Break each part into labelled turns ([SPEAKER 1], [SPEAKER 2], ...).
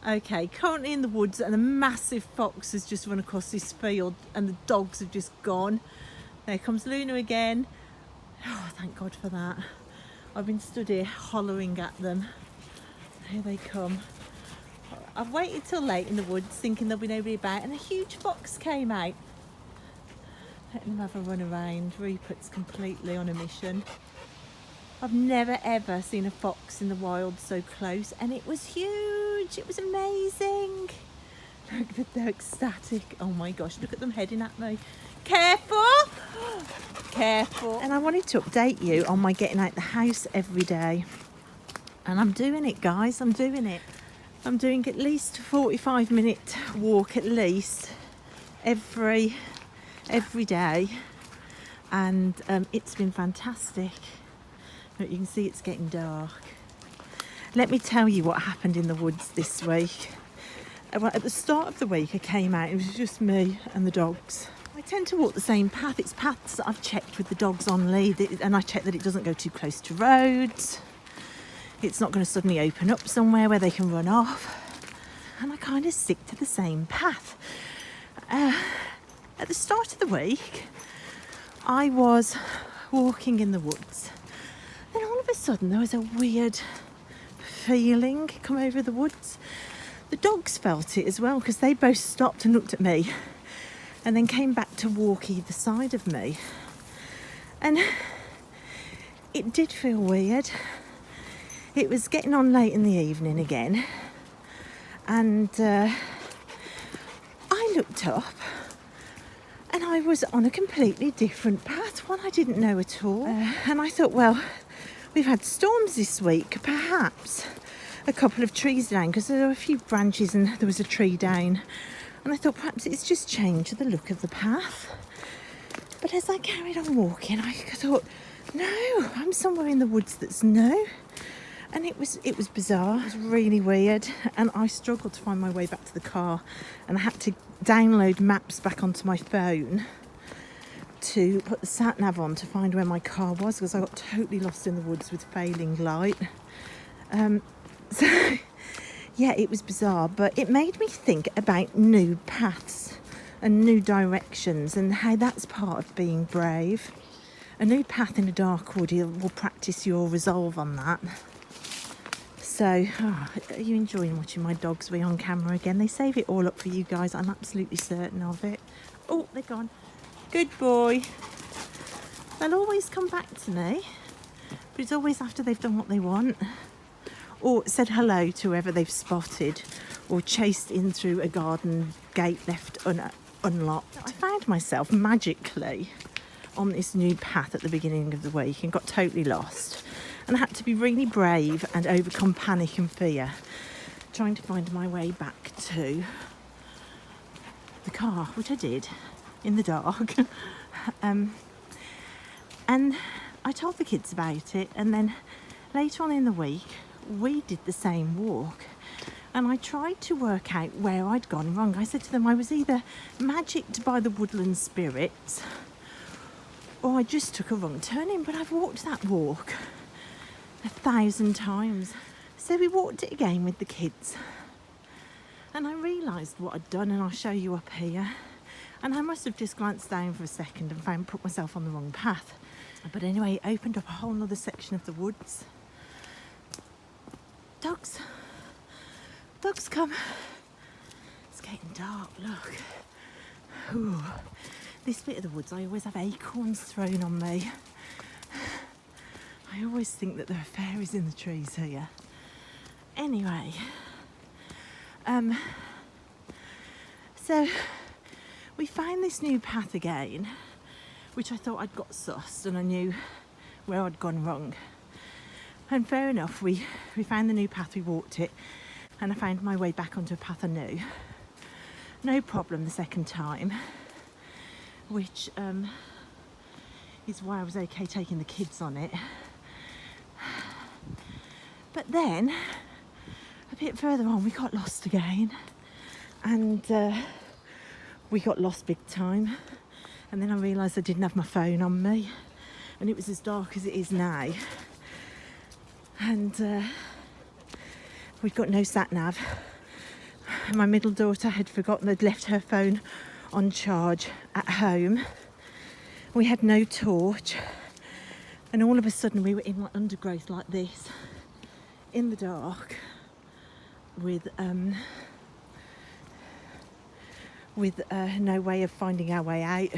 [SPEAKER 1] Okay, currently in the woods, and a massive fox has just run across this field and the dogs have just gone. There comes Luna again. Oh, thank God for that. I've been stood here hollering at them. Here they come. I've waited till late in the woods thinking there'll be nobody about, and a huge fox came out. Let them have a run around. Rupert's completely on a mission. I've never ever seen a fox in the wild so close, and it was huge. It was amazing. Look, they're ecstatic. Oh my gosh, look at them heading at me. Careful! Careful. And I wanted to update you on my getting out the house every day. And I'm doing it, guys. I'm doing it. I'm doing at least a 45-minute walk at least every day. And it's been fantastic. But you can see it's getting dark. Let me tell you what happened in the woods this week. Well, at the start of the week I came out, it was just me and the dogs. I tend to walk the same path. It's paths that I've checked with the dogs on lead, and I check that it doesn't go too close to roads. It's not going to suddenly open up somewhere where they can run off. And I kind of stick to the same path. At the start of the week, I was walking in the woods. Then all of a sudden there was a weird feeling come over the woods. The dogs felt it as well, because they both stopped and looked at me and then came back to walk either side of me. And it did feel weird. It was getting on late in the evening again, and I looked up and I was on a completely different path, one I didn't know at all. And I thought, well, we've had storms this week, perhaps a couple of trees down, because there were a few branches and there was a tree down. And I thought perhaps it's just changed the look of the path. But as I carried on walking, I thought, no, I'm somewhere in the woods that's new. And it was bizarre. It was really weird. And I struggled to find my way back to the car. And I had to download maps back onto my phone to put the sat nav on to find where my car was, because I got totally lost in the woods with failing light. So yeah, it was bizarre, but it made me think about new paths and new directions and how that's part of being brave. A new path in a dark wood will practice your resolve on that. So, are you enjoying watching my dogs be on camera again? They save it all up for you guys, I'm absolutely certain of it. Oh, they're gone. Good boy. They'll always come back to me, but it's always after they've done what they want, or said hello to whoever they've spotted, or chased in through a garden gate left unlocked. I found myself magically on this new path at the beginning of the week and got totally lost, and I had to be really brave and overcome panic and fear trying to find my way back to the car, which I did in the dark. And I told the kids about it, and then later on in the week we did the same walk, and I tried to work out where I'd gone wrong. I said to them I was either magicked by the woodland spirits or I just took a wrong turning, but I've walked that walk 1,000 times. So we walked it again with the kids, and I realised what I'd done, and I'll show you up here. And I must have just glanced down for a second and put myself on the wrong path. But anyway, it opened up a whole other section of the woods. Dogs, come. It's getting dark, look. Ooh. This bit of the woods, I always have acorns thrown on me. I always think that there are fairies in the trees here. Anyway, so we found this new path again, which I thought I'd got sussed and I knew where I'd gone wrong. And fair enough, we found the new path, we walked it, and I found my way back onto a path I knew. No problem the second time, which is why I was okay taking the kids on it. But then, a bit further on, we got lost again, and we got lost big time. And then I realised I didn't have my phone on me, and it was as dark as it is now. And we've got no sat nav, My middle daughter had left her phone on charge at home. We had no torch, and all of a sudden we were in like undergrowth like this, in the dark, with no way of finding our way out.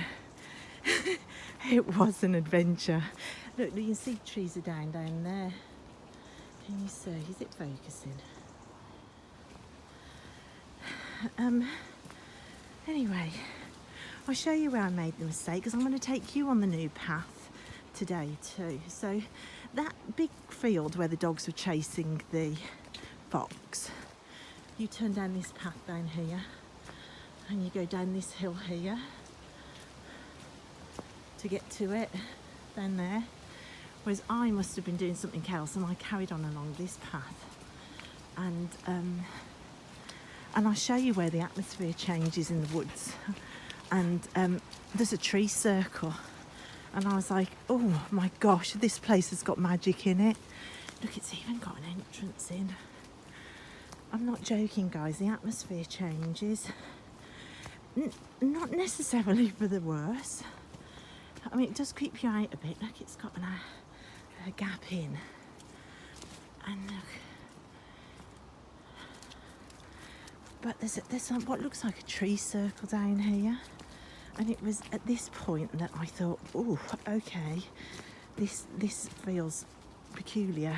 [SPEAKER 1] It was an adventure. Look, you can see the trees are down there. Can you see? Is it focusing? Anyway, I'll show you where I made the mistake, because I'm going to take you on the new path today too. So that big field where the dogs were chasing the fox, you turn down this path down here and you go down this hill here to get to it, down there. Whereas I must have been doing something else and I carried on along this path. And I'll show you where the atmosphere changes in the woods. And there's a tree circle. And I was like, oh my gosh, this place has got magic in it. Look, it's even got an entrance in. I'm not joking, guys, the atmosphere changes. Not necessarily for the worse. I mean, it does creep you out a bit. Look, it's got a gap in. And look. But there's what looks like a tree circle down here. And it was at this point that I thought, oh, okay, this feels peculiar.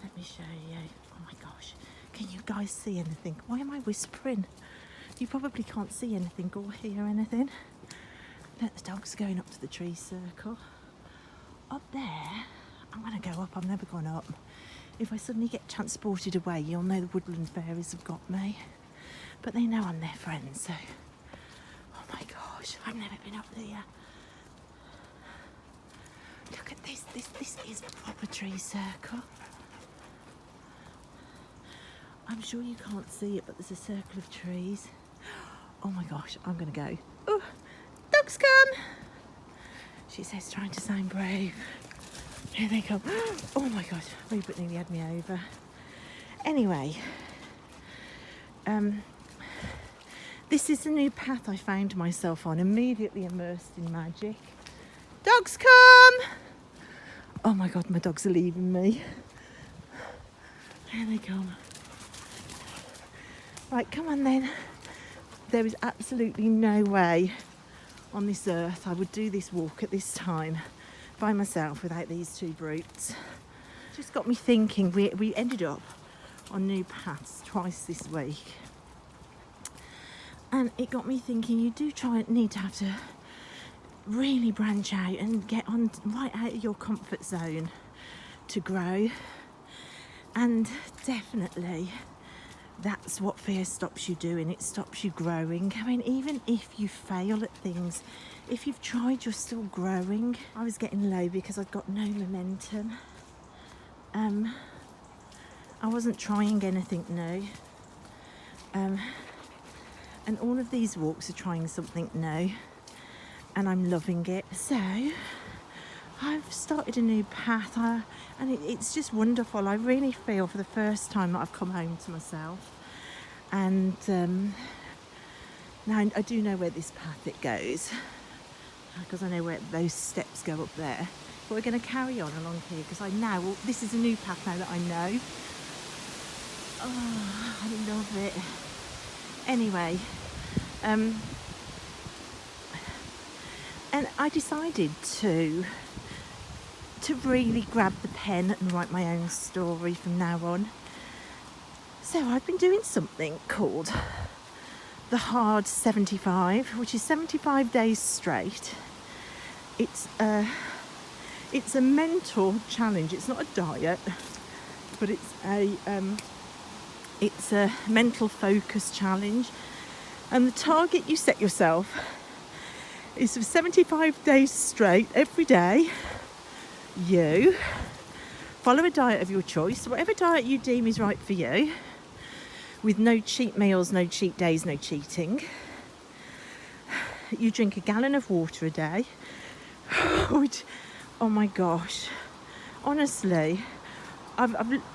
[SPEAKER 1] Let me show you. Oh my gosh, can you guys see anything? Why am I whispering? You probably can't see anything or hear anything. Look, the dog's going up to the tree circle. Up there, I'm going to go up. I've never gone up. If I suddenly get transported away, you'll know the woodland fairies have got me. But they know I'm their friend, so... Oh my gosh, I've never been up there. Look at this. This is a proper tree circle. I'm sure you can't see it, but there's a circle of trees. Oh my gosh, I'm going to go. Oh, dog's come! She says, trying to sound brave. Here they come. Oh my god, Rupert nearly had me over. Anyway, this is the new path I found myself on, immediately immersed in magic. Dogs come! Oh my god, my dogs are leaving me. Here they come. Right, come on then. There is absolutely no way on this earth I would do this walk at this time by myself without these two brutes. Just got me thinking. We ended up on new paths twice this week, and it got me thinking, you do need to have to really branch out and get on right out of your comfort zone to grow. And definitely that's what fear stops you doing. It stops you growing. I mean, even if you fail at things, if you've tried, you're still growing. I was getting low because I'd got no momentum. I wasn't trying anything new. And all of these walks are trying something new, and I'm loving it. So I've started a new path, and it's just wonderful. I really feel for the first time that I've come home to myself. And now I do know where this path it goes, because I know where those steps go up there. But we're going to carry on along here, because this is a new path now that I know. Oh, I love it. Anyway, and I decided to really grab the pen and write my own story from now on. So I've been doing something called the Hard 75, which is 75 days straight. It's a mental challenge. It's not a diet, but it's a mental focus challenge. And the target you set yourself is for 75 days straight, every day, you follow a diet of your choice, whatever diet you deem is right for you, with no cheat meals, no cheat days, no cheating. You drink a gallon of water a day, which, oh my gosh, honestly,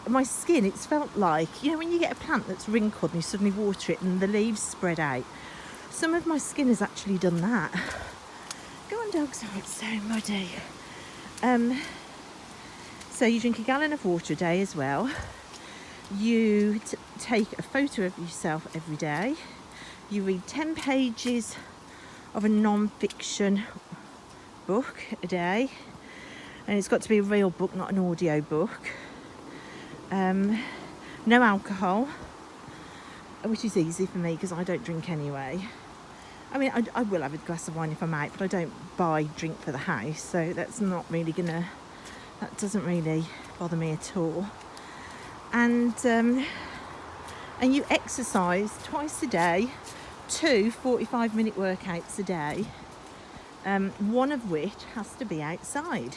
[SPEAKER 1] my skin, it's felt like, you know, when you get a plant that's wrinkled and you suddenly water it and the leaves spread out. Some of my skin has actually done that. Go on, dogs. Oh, it's so muddy. So you drink a gallon of water a day as well. You take a photo of yourself every day. You read 10 pages of a non-fiction book a day. And it's got to be a real book, not an audio book. No alcohol, which is easy for me because I don't drink anyway. I mean, I will have a glass of wine if I'm out, but I don't buy drink for the house, so that doesn't really bother me at all. And you exercise twice a day, 2 45-minute workouts a day, one of which has to be outside.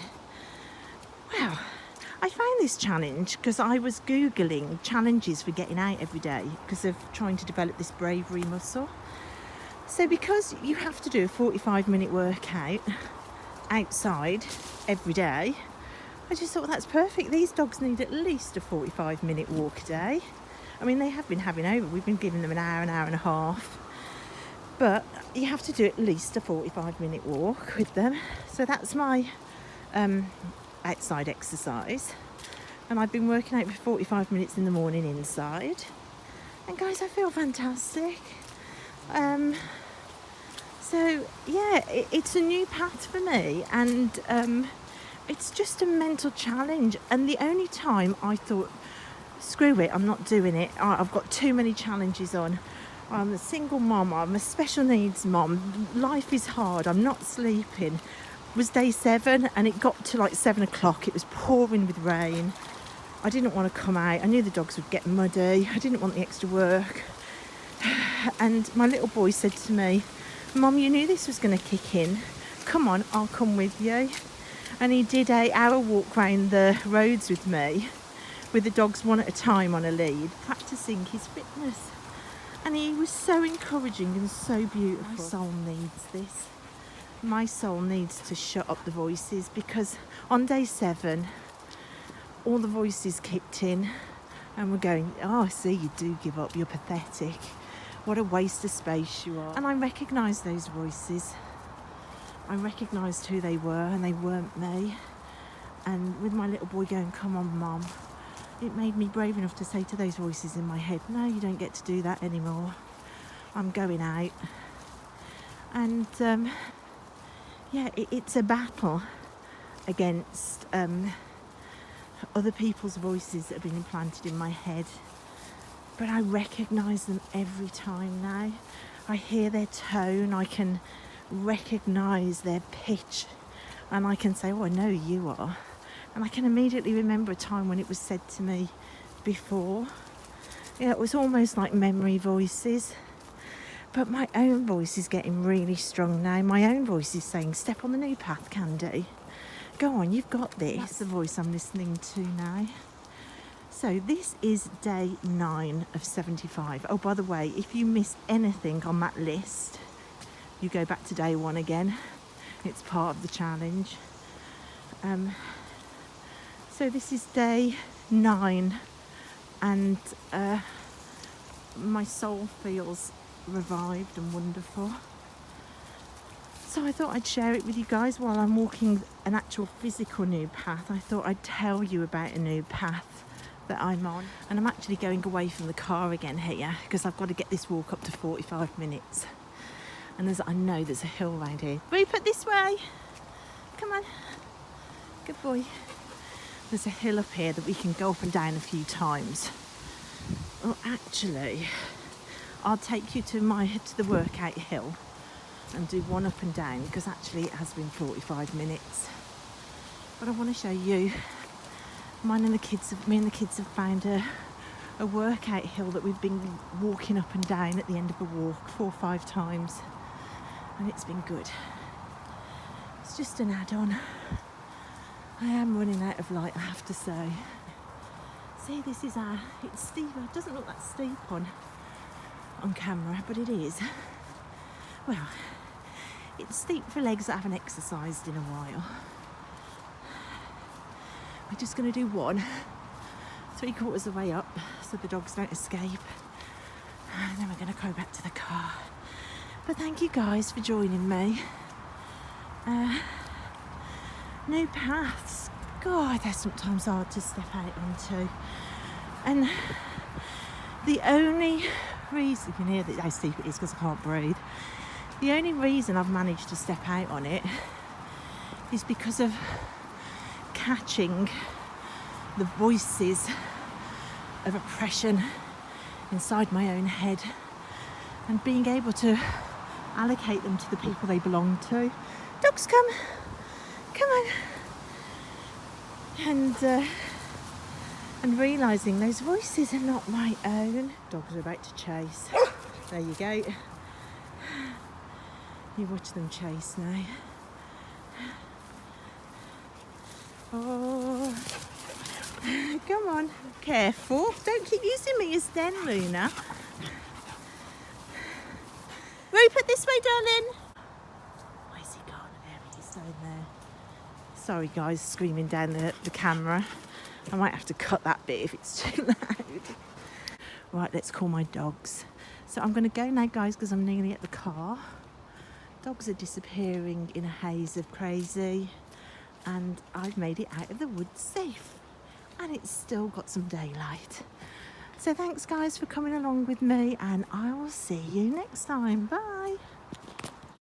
[SPEAKER 1] Wow. I found this challenge because I was Googling challenges for getting out every day because of trying to develop this bravery muscle. So because you have to do a 45-minute workout outside every day, I just thought, well, that's perfect. These dogs need at least a 45-minute walk a day. I mean, they have been having over. We've been giving them an hour and a half. But you have to do at least a 45-minute walk with them. So that's my outside exercise, and I've been working out for 45 minutes in the morning inside, and guys, I feel fantastic. So yeah, it's a new path for me, and it's just a mental challenge. And the only time I thought, screw it, I'm not doing it, I've got too many challenges on, I'm a single mom, I'm a special needs mom, life is hard, I'm not sleeping, was day 7, and it got to like 7 o'clock. It was pouring with rain. I didn't want to come out. I knew the dogs would get muddy. I didn't want the extra work. And my little boy said to me, Mum, you knew this was going to kick in. Come on, I'll come with you. And he did an hour walk round the roads with me, with the dogs one at a time on a lead, practicing his fitness. And he was so encouraging and so beautiful. My soul needs this. My soul needs to shut up the voices, because on day 7 all the voices kicked in and we're going, oh, I see, you do give up, you're pathetic, what a waste of space you are. And I recognised those voices. I recognised who they were, and they weren't me. And with my little boy going, come on Mum, it made me brave enough to say to those voices in my head, no, you don't get to do that anymore, I'm going out. And yeah, it's a battle against other people's voices that have been implanted in my head. But I recognise them every time now. I hear their tone, I can recognise their pitch, and I can say, oh, I know who you are. And I can immediately remember a time when it was said to me before. Yeah, it was almost like memory voices. But my own voice is getting really strong now. My own voice is saying, step on the new path, Candy. Go on, you've got this. That's the voice I'm listening to now. So this is day 9 of 75. Oh, by the way, if you miss anything on that list, you go back to day 1 again. It's part of the challenge. So this is day 9, and my soul feels revived and wonderful. So I thought I'd share it with you guys while I'm walking an actual physical new path. I thought I'd tell you about a new path that I'm on. And I'm actually going away from the car again here because I've got to get this walk up to 45 minutes. And I know there's a hill around here. Rupert, this way. Come on. Good boy. There's a hill up here that we can go up and down a few times. Well, actually, I'll take you to the workout hill and do one up and down, because actually it has been 45 minutes. But I want to show you, me and the kids have found a workout hill that we've been walking up and down at the end of a walk 4 or 5 times, and it's been good. It's just an add-on. I am running out of light, I have to say. See, this is it's steep. It doesn't look that steep on camera, but it is. Well, it's steep for legs that haven't exercised in a while. We're just going to do one, 3/4 of the way up so the dogs don't escape. And then we're going to go back to the car. But thank you guys for joining me. New paths. God, they're sometimes hard to step out onto. And the only reason, you can hear how steep it is because I can't breathe. The only reason I've managed to step out on it is because of catching the voices of oppression inside my own head and being able to allocate them to the people they belong to. Dogs, come on. And realising those voices are not my own. Dogs are about to chase. There you go. You watch them chase now. Oh, come on, careful. Don't keep using me as den, Luna. Rupert, this way, darling. Where's he gone? There he is, down there. Sorry, guys, screaming down the camera. I might have to cut that bit if it's too loud. Right, let's call my dogs. So I'm going to go now, guys, because I'm nearly at the car. Dogs are disappearing in a haze of crazy. And I've made it out of the woods safe. And it's still got some daylight. So thanks, guys, for coming along with me. And I will see you next time. Bye.